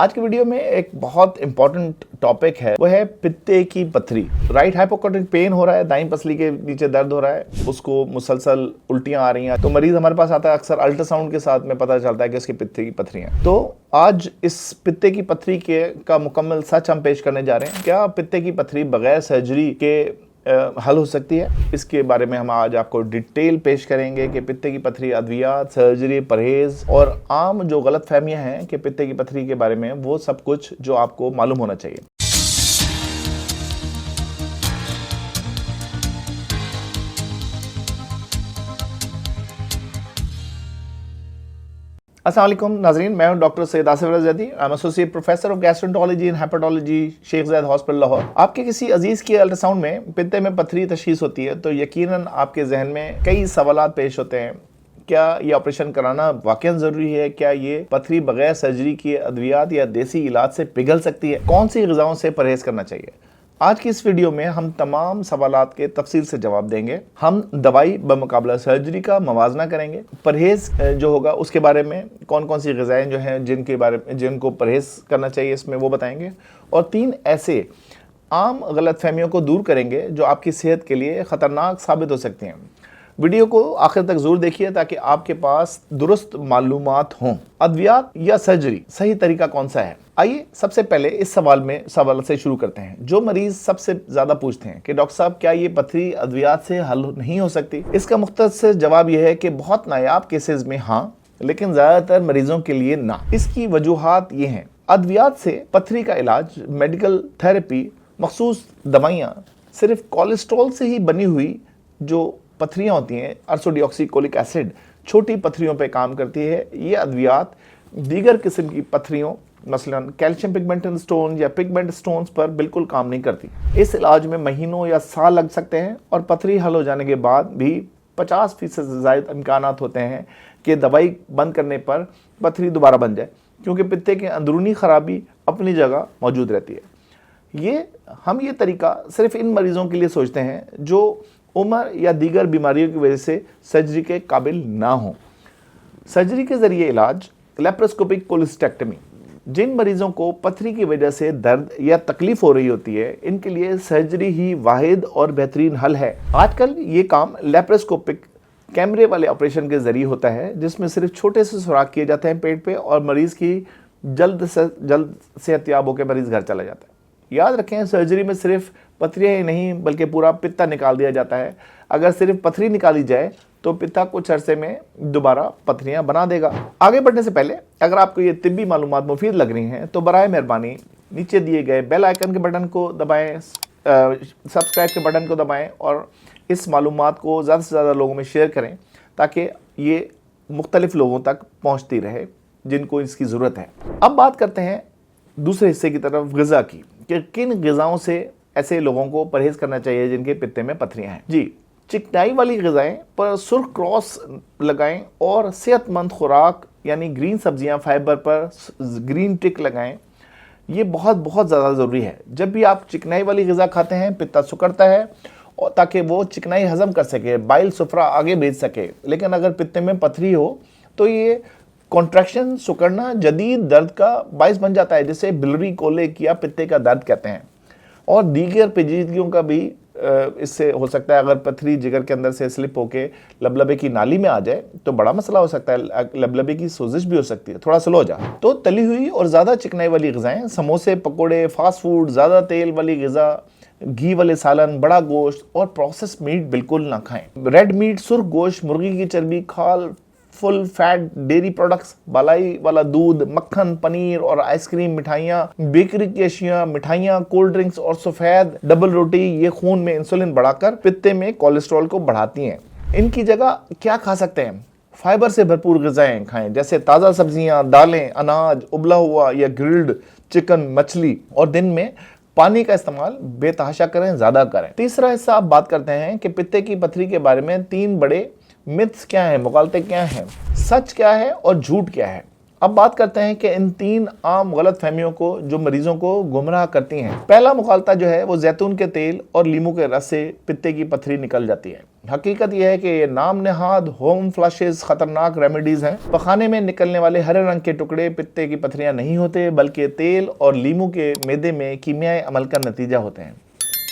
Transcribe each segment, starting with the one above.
आज की वीडियो में एक बहुत इंपॉर्टेंट टॉपिक है, वो है पित्ते की पथरी। राइट हाइपोक्रोटिक पेन हो रहा है, दाईं पसली के नीचे दर्द हो रहा है, उसको मुसलसल उल्टियां आ रही हैं, तो मरीज हमारे पास आता है। अक्सर अल्ट्रासाउंड के साथ में पता चलता है कि उसकी पित्ते की पथरी है। तो आज इस पित्ते की पथरी का मुकम्मल सच हम पेश करने जा रहे हैं। क्या पित्ते की पथरी बगैर सर्जरी के हल हो सकती है? इसके बारे में हम आज आपको डिटेल पेश करेंगे कि पित्ते की पथरी, अद्वियात, सर्जरी, परहेज और आम जो गलत फहमियां हैं कि पित्ते की पथरी के बारे में, वो सब कुछ जो आपको मालूम होना चाहिए। अस्सलाम वालेकुम नाज़रीन, मैं हूं doctor Syed Asif Raza Zaidi. I am associate professor of gastroenterology and hepatology, Sheikh Zayed hospital Lahore. आपके किसी अजीज की अल्ट्रासाउंड में पित्ते में पथरी तशखीस होती है तो यकीनन आपके जहन में कई सवालात पेश होते हैं। क्या ये ऑपरेशन कराना वाकई ज़रूरी है? क्या ये पथरी बगैर सर्जरी के अद्वियात या देसी इलाज से पिघल सकती है? कौन सी ग़िज़ाओं से परहेज़ करना चाहिए? आज की इस वीडियो में हम तमाम सवालात के तफसील से जवाब देंगे। हम दवाई बमुकाबला सर्जरी का मवाजना करेंगे। परहेज जो होगा उसके बारे में, कौन कौन सी ग़िज़ाएँ जो हैं जिनको परहेज करना चाहिए इसमें, वो बताएंगे। और 3 ऐसे आम गलतफहमियों को दूर करेंगे जो आपकी सेहत के लिए ख़तरनाक साबित हो सकती हैं। वीडियो को आखिर तक जरूर देखिए ताकि आपके पास दुरुस्त मालूमात हों। अद्वियात या सर्जरी, सही तरीका कौन सा है? आइए सबसे पहले इस सवाल से शुरू करते हैं जो मरीज सबसे ज्यादा पूछते हैं कि डॉक्टर साहब, क्या ये पथरी अद्वियात से हल नहीं हो सकती? इसका मुख्तसर जवाब यह है कि बहुत नायाब केसेस में हाँ, लेकिन ज्यादातर मरीजों के लिए ना। इसकी वजूहात ये हैं। अद्वियात से पथरी का इलाज, मेडिकल थेरेपी, मखसूस दवाइयाँ, सिर्फ कोलेस्ट्रॉल से ही बनी हुई जो पथरियाँ होती हैं, अर्सोडिऑक्सीकोलिक एसिड, छोटी पथरियों पे काम करती है। ये अद्वियात दीगर किस्म की पथरियों, मसलन कैल्शियम पिगमेंटेड स्टोन या पिगमेंट स्टोन्स पर बिल्कुल काम नहीं करती। इस इलाज में महीनों या साल लग सकते हैं और पथरी हल हो जाने के बाद भी 50% से ज़्यादा इम्कानात होते हैं कि दवाई बंद करने पर पथरी दोबारा बन जाए, क्योंकि पित्ते की अंदरूनी खराबी अपनी जगह मौजूद रहती है। हम ये तरीका सिर्फ इन मरीजों के लिए सोचते हैं जो उम्र या दीगर बीमारियों की वजह से सर्जरी के काबिल ना हो। सर्जरी के जरिए इलाज, लेप्रोस्कोपिक कोलेस्टेक्टमी, जिन मरीजों को पथरी की वजह से दर्द या तकलीफ हो रही होती है, इनके लिए सर्जरी ही वाहिद और बेहतरीन हल है। आजकल ये काम लेप्रोस्कोपिक कैमरे वाले ऑपरेशन के जरिए होता है, जिसमें सिर्फ छोटे से सुराख किए जाते हैं पेट पे और मरीज की जल्द से जल्द सेहतयाब होकर मरीज घर चला जाता है। याद रखें, सर्जरी में सिर्फ पथरियाँ ही नहीं बल्कि पूरा पित्ता निकाल दिया जाता है। अगर सिर्फ पथरी निकाली जाए तो पित्ता कुछ अरसे में दोबारा पथरियाँ बना देगा। आगे बढ़ने से पहले अगर आपको ये तिब्बी मालूमात मुफीद लग रही हैं तो बराए मेहरबानी नीचे दिए गए बेल आइकन के बटन को दबाएं, सब्सक्राइब के बटन को दबाएं और इस मालूमात को ज़्यादा से ज़्यादा लोगों में शेयर करें ताकि ये मुख्तलिफ लोगों तक पहुँचती रहे जिनको इसकी ज़रूरत है। अब बात करते हैं दूसरे हिस्से की तरफ, ग़िज़ा की, कि किन ग़िज़ाओं से ऐसे लोगों को परहेज करना चाहिए जिनके पित्ते में पथरियाँ हैं। जी, चिकनाई वाली ग़िज़ाएँ पर सुर्ख क्रॉस लगाएं और सेहतमंद खुराक यानी ग्रीन सब्जियां, फाइबर पर ग्रीन टिक लगाएं। ये बहुत ज़्यादा ज़रूरी है। जब भी आप चिकनाई वाली ग़िज़ा खाते हैं, पित्ता सिकुड़ता है और ताकि वो चिकनाई हज़म कर सके, बाइल सुफ्रा आगे भेज सके। लेकिन अगर पित्ते में पथरी हो तो ये कॉन्ट्रैक्शन, सिकुड़ना जदीद दर्द का बायस बन जाता है, जिसे बिलरी कोलिक या पित्ते का दर्द कहते हैं। और दीगर पेचीदगियों का भी इससे हो सकता है। अगर पथरी जिगर के अंदर से स्लिप होके लबलबे की नाली में आ जाए तो बड़ा मसला हो सकता है। लबलबे की सोजिश भी हो सकती है। थोड़ा स्लो हो जाए तो तली हुई और ज़्यादा चिकनाई वाली ग़िज़ाएँ, समोसे, पकोड़े, फास्ट फूड, ज़्यादा तेल वाली ग़िज़ा, घी वाले सालन, बड़ा गोश्त और प्रोसेस मीट बिल्कुल ना खाएं। रेड मीट, सुर्ख गोश्त, मुर्गी की चर्बी, खाल, फुल फैट डेयरी प्रोडक्ट्स, बालाई वाला दूध, मक्खन, पनीर और आइसक्रीम, मिठाइयाँ, बेकरी की अशिया, मिठाइयाँ, कोल्ड ड्रिंक्स और सफ़ेद डबल रोटी, ये खून में इंसुलिन बढ़ाकर पित्ते में कोलेस्ट्रॉल को बढ़ाती हैं। इनकी जगह क्या खा सकते हैं? फाइबर से भरपूर ग़िज़ाएँ खाएं, जैसे ताज़ा सब्जियाँ, दालें, अनाज, उबला हुआ या ग्रिल्ड चिकन, मछली। और दिन में पानी का इस्तेमाल बेतहाशा करें, ज़्यादा करें। तीसरा हिस्सा आप बात करते हैं कि पित्ते की पथरी के बारे में 3 बड़े मिथ्स क्या हैं, मुगालते क्या हैं, सच क्या है और झूठ क्या है। अब बात करते हैं कि इन 3 आम गलत फहमियों को जो मरीजों को गुमराह करती हैं। पहला मुगालता जो है वो जैतून के तेल और लीमू के रस से पित्ते की पथरी निकल जाती है। हकीकत यह है कि ये नाम नहाद होम फ्लशेस खतरनाक रेमेडीज हैं। पखाने में निकलने वाले हरे रंग के टुकड़े पित्ते की पथरियां नहीं होते, बल्कि तेल और लीमू के मैदे में कीमियाई अमल का नतीजा होते हैं।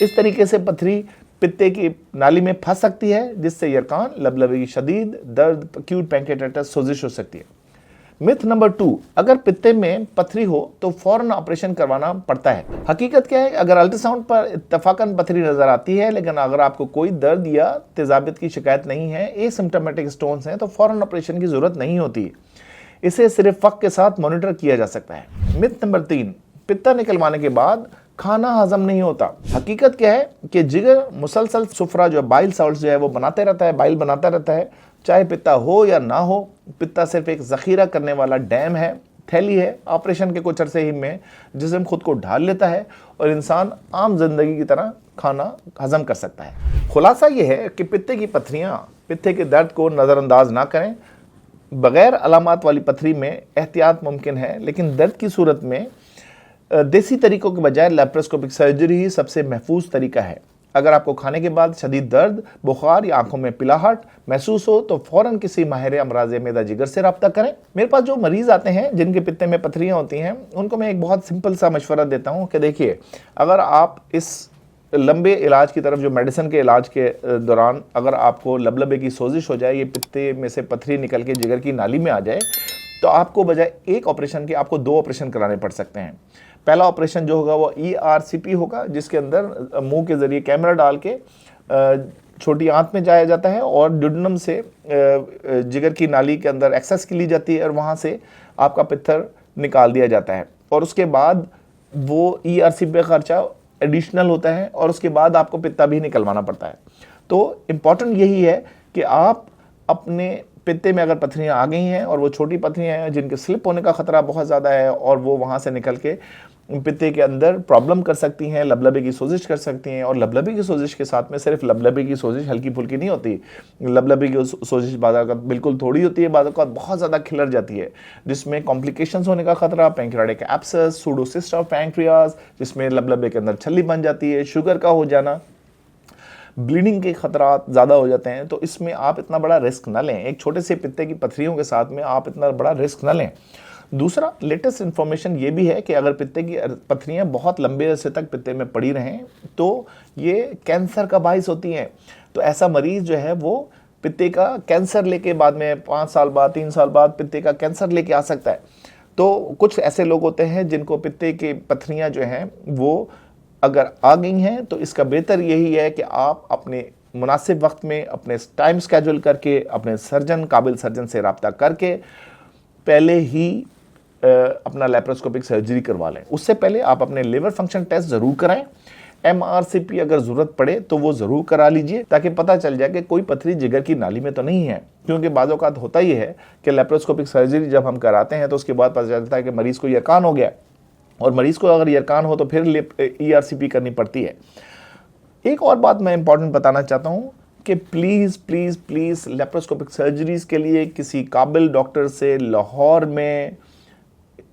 इस तरीके से पथरी पित्ते की नाली में फंस सकती है, जिससे यरकान, लबलबे की शदीद दर्द, एक्यूट पैंक्रियाटाइटिस, सोजिश हो सकती है। मिथ नंबर 2, अगर पित्ते में पथरी हो तो फौरन ऑपरेशन करवाना पड़ता है। हकीकत क्या है, अगर अल्ट्रासाउंड पर इत्तफाकन पथरी नजर आती है, लेकिन अगर आपको कोई दर्द या तेजाबियत की शिकायत नहीं है, एसिम्प्टोमेटिक स्टोन्स हैं, तो फौरन ऑपरेशन की जरूरत नहीं होती। इसे सिर्फ वक्त के साथ मॉनिटर किया जा सकता है। मिथ नंबर 3, पित्ता निकलवाने के बाद खाना हजम नहीं होता। हकीकत क्या है कि जिगर मुसलसल सुफरा जो बाइल सॉल्ट्स जो है वो बनाते रहता है, बाइल बनाता रहता है, चाहे पित्ता हो या ना हो। पित्ता सिर्फ एक जखीरा करने वाला डैम है, थैली है, ऑपरेशन के कुछ अरसे ही में जिस्म खुद को ढाल लेता है और इंसान आम जिंदगी की तरह खाना हजम कर सकता है। खुलासा यह है कि पित्ते की पथरियां पित्ते के दर्द को नज़रअंदाज ना करें। बगैर अलामात वाली पथरी में एहतियात मुमकिन है, लेकिन दर्द की सूरत में देसी तरीकों के बजाय लैप्रोस्कोपिक सर्जरी ही सबसे महफूज तरीका है। अगर आपको खाने के बाद शदीद दर्द, बुखार या आंखों में पिलाहट महसूस हो तो फौरन किसी माहिर अमराज मैदा जिगर से रब्ता करें। मेरे पास जो मरीज आते हैं जिनके पित्ते में पथरियां होती हैं, उनको मैं एक बहुत सिंपल सा मशवरा देता हूं कि देखिए, अगर आप इस लंबे इलाज की तरफ जो मेडिसिन के इलाज के दौरान अगर आपको लबलबे की सोजिश हो जाए, ये पित्ते में से पथरी निकल के जिगर की नाली में आ जाए, तो आपको बजाय एक ऑपरेशन के आपको 2 ऑपरेशन कराने पड़ सकते हैं। पहला ऑपरेशन जो होगा वो ERCP होगा, जिसके अंदर मुंह के जरिए कैमरा डाल के छोटी आंत में जाया जाता है और ड्यूडेनम से जिगर की नाली के अंदर एक्सेस की ली जाती है और वहाँ से आपका पित्तर निकाल दिया जाता है। और उसके बाद वो ERCP का खर्चा एडिशनल होता है और उसके बाद आपको पित्ता भी निकलवाना पड़ता है। तो इम्पॉर्टेंट यही है कि आप अपने पित्ते में अगर पथरियां आ गई हैं और वो छोटी पथरियां हैं जिनके स्लिप होने का खतरा बहुत ज़्यादा है और वो वहाँ से निकल के पित्ते के अंदर प्रॉब्लम कर सकती हैं, लबलबे की सोजिश कर सकती हैं। और लबलबे की सोजिश के साथ में सिर्फ लबलबे की सोजिश हल्की फुल्की नहीं होती, लबलबे की सोजिश बाज़ बिल्कुल थोड़ी होती है, बाज़ बहुत ज़्यादा खिलर जाती है, जिसमें कॉम्प्लिकेशंस होने का खतरा, पैंक्रियाटिक एब्सेस, सूडोसिस्ट ऑफ पैंक्रियाज, जिसमें लबलबे के अंदर छल्ली बन जाती है, शुगर का हो जाना, ब्लीडिंग के खतरा ज़्यादा हो जाते हैं। तो इसमें आप इतना बड़ा रिस्क ना लें, एक छोटे से पित्ते की पथरियों के साथ में आप इतना बड़ा रिस्क ना लें। दूसरा, लेटेस्ट इन्फॉर्मेशन ये भी है कि अगर पित्ते की पथरियां बहुत लंबे अरसे तक पित्ते में पड़ी रहें तो ये कैंसर का बाइस होती हैं। तो ऐसा मरीज जो है वो पित्ते का कैंसर लेके बाद में 5 साल बाद, 3 साल बाद पित्ते का कैंसर लेके आ सकता है। तो कुछ ऐसे लोग होते हैं जिनको पित्ते की पथरियां जो हैं वो अगर आ गई हैं, तो इसका बेहतर यही है कि आप अपने मुनासिब वक्त में अपने टाइम स्केड्यूल करके अपने सर्जन, काबिल सर्जन से रब्ता करके पहले ही अपना लैप्रोस्कोपिक सर्जरी करवा लें। उससे पहले आप अपने लिवर फंक्शन टेस्ट ज़रूर कराएं। MRCP अगर ज़रूरत पड़े तो वो ज़रूर करा लीजिए, ताकि पता चल जाए कि कोई पथरी जिगर की नाली में तो नहीं है। क्योंकि बाज़ औक़ात होता ही है कि लैप्रोस्कोपिक सर्जरी जब हम कराते हैं तो उसके बाद पता चलता है कि मरीज़ को यरकान हो गया, और मरीज़ को अगर यरकान हो तो फिर ERCP करनी पड़ती है। एक और बात मैं इंपॉर्टेंट बताना चाहता हूँ कि please please please laparoscopic surgeries के लिए किसी काबिल डॉक्टर से लाहौर में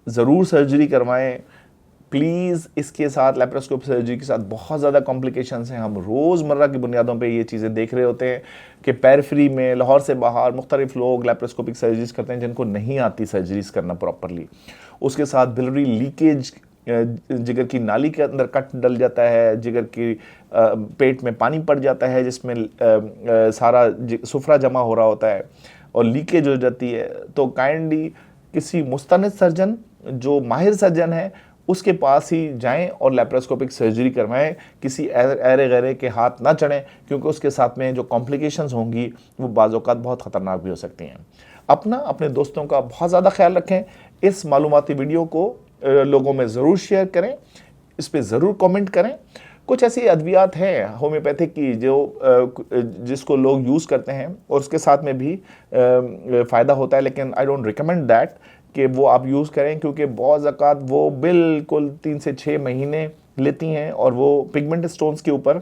ज़रूर सर्जरी करवाएं। प्लीज़ इसके साथ लैप्रोस्कोपिक सर्जरी के साथ बहुत ज़्यादा कॉम्प्लिकेशंस हैं। हम रोज़मर्रा की बुनियादों पे ये चीज़ें देख रहे होते हैं कि पेरिफेरी में, लाहौर से बाहर मुख्तलिफ लोग लैप्रोस्कोपिक सर्जरीज करते हैं जिनको नहीं आती सर्जरीज करना प्रॉपरली। उसके साथ बिलरी लीकेज, जिगर की नाली के अंदर कट डल जाता है, जिगर की पेट में पानी पड़ जाता है जिसमें सारा सुफरा जमा हो रहा होता है और लीकेज हो जाती है। तो काइंडली किसी मुस्तनिद सर्जन जो माहिर सर्जन है उसके पास ही जाएं और लैप्रोस्कोपिक सर्जरी करवाएं। किसी ऐरे गैरे के हाथ ना चढ़ें, क्योंकि उसके साथ में जो कॉम्प्लिकेशंस होंगी वो बाज़ औक़ात बहुत ख़तरनाक भी हो सकती हैं। अपने दोस्तों का बहुत ज़्यादा ख्याल रखें। इस मालूमाती वीडियो को लोगों में ज़रूर शेयर करें, इस पर ज़रूर कमेंट करें। कुछ ऐसी अद्वियात हैं होम्योपैथिक की जिसको लोग यूज़ करते हैं और उसके साथ में भी फ़ायदा होता है, लेकिन आई डोंट रिकमेंड दैट कि वो आप यूज़ करें, क्योंकि बहुत ज़क़ात वो बिल्कुल 3 से 6 महीने लेती हैं और वो पिगमेंट स्टोन्स के ऊपर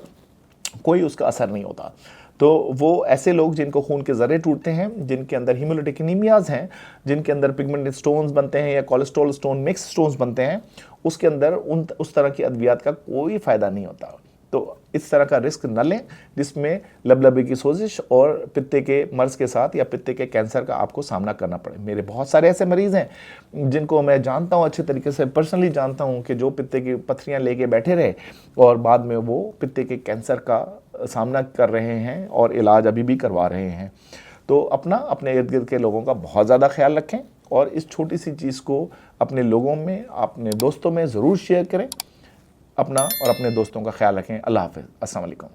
कोई उसका असर नहीं होता। तो वो ऐसे लोग जिनको खून के ज़रे टूटते हैं, जिनके अंदर हीमोलिटिक एनीमियाज़ हैं, जिनके अंदर पिगमेंट स्टोन्स बनते हैं या कोलेस्ट्रॉल स्टोन मिक्स स्टोन्स बनते हैं, उसके अंदर उस तरह की अद्वियात का कोई फ़ायदा नहीं होता। तो इस तरह का रिस्क न लें जिसमें लबलबे की सोजिश और पित्ते के मर्ज के साथ या पित्ते के कैंसर का आपको सामना करना पड़े। मेरे बहुत सारे ऐसे मरीज़ हैं जिनको मैं जानता हूँ, अच्छे तरीके से पर्सनली जानता हूँ, कि जो पित्ते की पत्थरियाँ लेके बैठे रहे और बाद में वो पित्ते के कैंसर का सामना कर रहे हैं और इलाज अभी भी करवा रहे हैं। तो अपने इर्द गिर्द के लोगों का बहुत ज़्यादा ख्याल रखें और इस छोटी सी चीज़ को अपने लोगों में, अपने दोस्तों में ज़रूर शेयर करें। अपना और अपने दोस्तों का ख्याल रखें। अल्लाह हाफ़िज़। अस्सलाम वालेकुम।